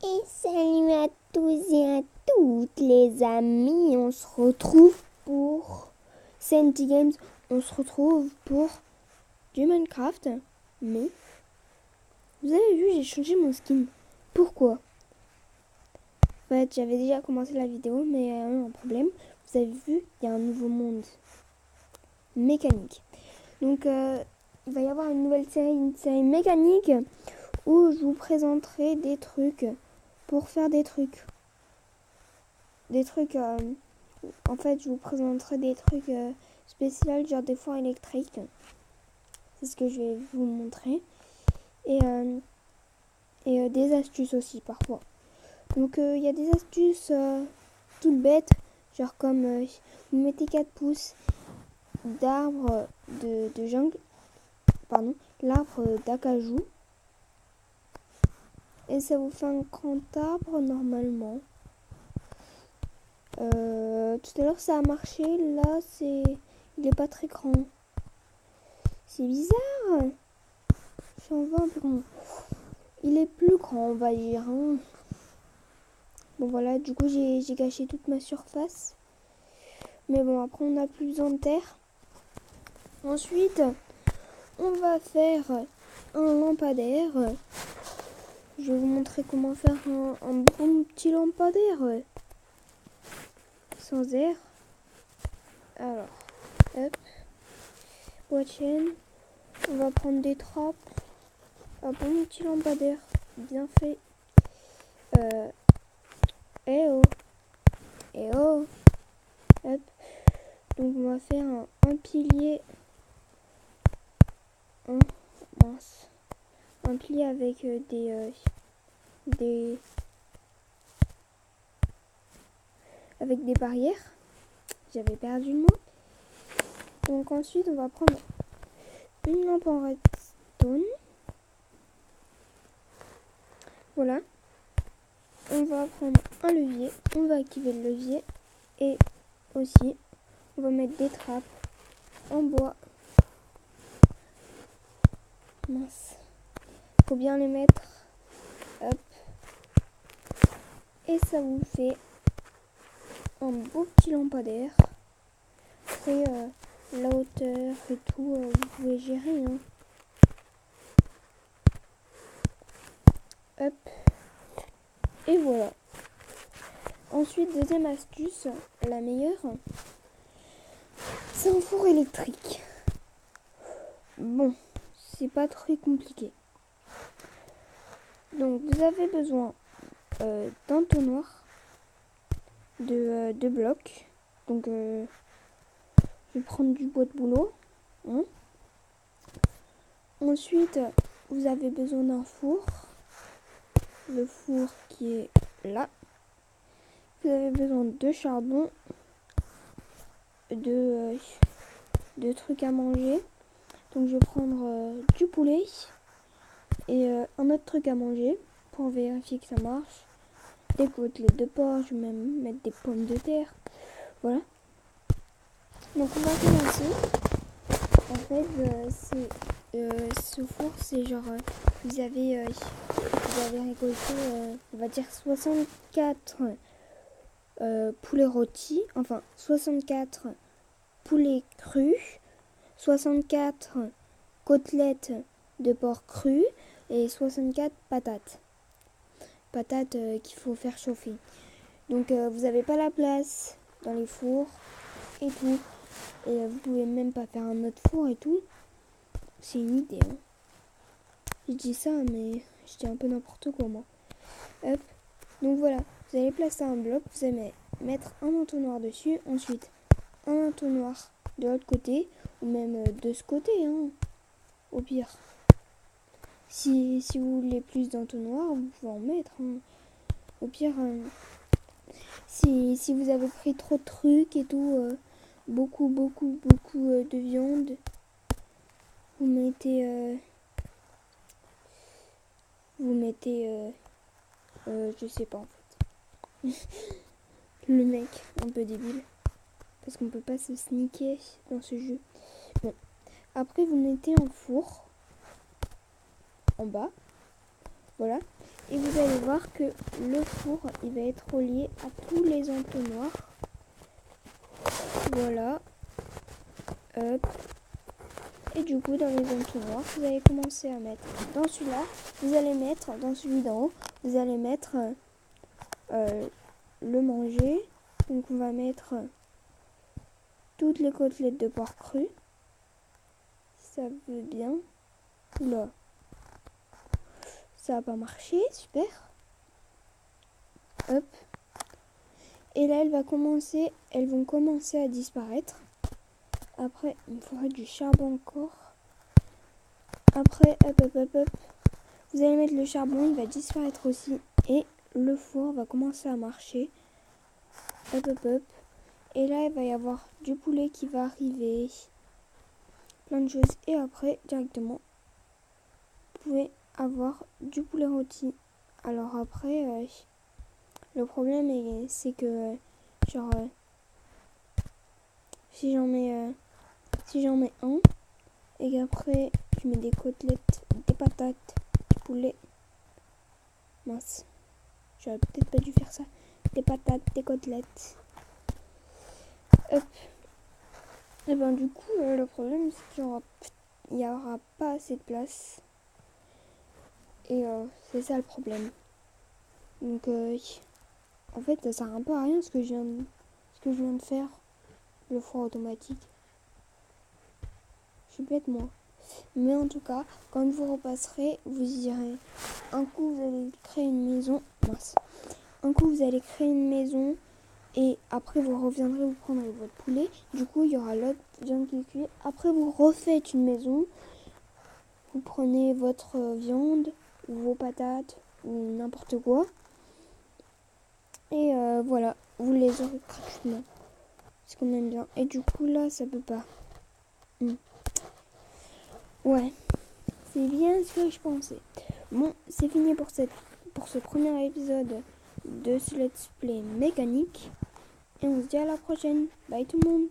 Et salut à tous et à toutes les amis, on se retrouve pour Sandy Games, on se retrouve pour du Minecraft, mais vous avez vu, j'ai changé mon skin. Pourquoi? En fait, j'avais déjà commencé la vidéo, mais il y a un problème. Vous avez vu, il y a un nouveau monde mécanique. Donc, il va y avoir une série mécanique où je vous présenterai des trucs pour faire des trucs. En fait, je vous présenterai des trucs spéciaux, genre des fours électriques. C'est ce que je vais vous montrer. Et des astuces aussi, parfois. Donc, il y a des astuces toutes bêtes, genre comme vous mettez 4 pouces d'arbre de jungle, pardon, l'arbre d'acajou. Et ça vous fait un grand arbre normalement. Tout à l'heure ça a marché, là il est pas très grand. C'est bizarre. J'en veux un peu grand. Il est plus grand, on va dire. Hein. Bon voilà, du coup j'ai gâché toute ma surface. Mais bon, après on n'a plus besoin de terre. Ensuite, on va faire un lampadaire. Je vais vous montrer comment faire un bon petit lampadaire. Sans air. Alors, hop. Watchen. On va prendre des trappes. Un bon petit lampadaire. Bien fait. Eh oh. Eh oh. Hop. Donc on va faire un pilier. Un pilier avec avec des barrières. J'avais perdu le mot. Donc ensuite on va prendre une lampe en redstone. Voilà. On va prendre un levier. On va activer le levier. Et aussi on va mettre des trappes en bois. Mince. Faut bien les mettre. Hop. Et ça vous fait un beau petit lampadaire. Après la hauteur et tout, vous pouvez gérer. Hein. Hop. Et voilà. Ensuite, deuxième astuce, la meilleure, c'est un four électrique. Bon, c'est pas très compliqué. Donc, vous avez besoin d'entonnoir, de blocs. Donc, je vais prendre du bois de bouleau. Hein. Ensuite, vous avez besoin d'un four. Le four qui est là. Vous avez besoin de charbon, de trucs à manger. Donc je vais prendre du poulet et un autre truc à manger pour vérifier que ça marche. Des côtelettes de porc, je vais même mettre des pommes de terre. Voilà. Donc on va commencer. En fait, ce four, c'est genre vous avez récolté, on va dire 64 poulets rôtis, enfin 64 poulets crus, 64 côtelettes de porc crues et 64 patates. Patates qu'il faut faire chauffer. Donc vous n'avez pas la place dans les fours et tout. Et vous pouvez même pas faire un autre four et tout. C'est une idée. Hein. Je dis ça, mais je dis un peu n'importe quoi moi. Hop. Donc voilà, vous allez placer un bloc, vous allez mettre un entonnoir dessus, ensuite un entonnoir de l'autre côté, ou même de ce côté, hein, au pire. Si vous voulez plus d'entonnoirs, vous pouvez en mettre. Hein. Au pire, si vous avez pris trop de trucs et tout, beaucoup de viande, vous mettez je sais pas en fait. Le mec, un peu débile. Parce qu'on peut pas se sneaker dans ce jeu. Bon. Après, vous mettez un four en bas. Voilà. Et vous allez voir que le four, il va être relié à tous les entonnoirs. Voilà. Hop. Et du coup, dans les entonnoirs, vous allez commencer à mettre dans celui-là, vous allez mettre dans celui d'en haut, vous allez mettre le manger. Donc on va mettre toutes les côtelettes de porc cru. Si ça veut bien. Oula. Ça va pas marcher, super. Hop. Et là, elles vont commencer à disparaître. Après, il me faudrait du charbon encore. Après, hop. Vous allez mettre le charbon, il va disparaître aussi. Et le four va commencer à marcher. Hop. Et là, il va y avoir du poulet qui va arriver. Plein de choses. Et après, directement, vous pouvez avoir du poulet rôti. Alors après, le problème, c'est que, genre, si j'en mets un, et qu'après, je mets des côtelettes, des patates, du poulet. Mince. J'aurais peut-être pas dû faire ça. Des patates, des côtelettes. Hop. Et ben du coup, le problème, c'est qu'il n'y aura pas assez de place. Et c'est ça le problème. Donc, en fait, ça sert un peu à rien ce que je viens de faire. Le four automatique. Je suis bête, moi. Mais en tout cas, quand vous repasserez, vous irez. Un coup, vous allez créer une maison. Mince. Un coup, vous allez créer une maison. Et après, vous reviendrez, vous prendrez votre poulet. Du coup, il y aura l'autre viande qui est cuite. Après, vous refaites une maison. Vous prenez votre viande, ou vos patates, ou n'importe quoi. Et voilà, vous les aurez gratuitement. C'est quand même bien. Et du coup, là, ça peut pas. Ouais, c'est bien ce que je pensais. Bon, c'est fini pour ce premier épisode de ce let's play mécanique. Et on se dit à la prochaine. Bye tout le monde.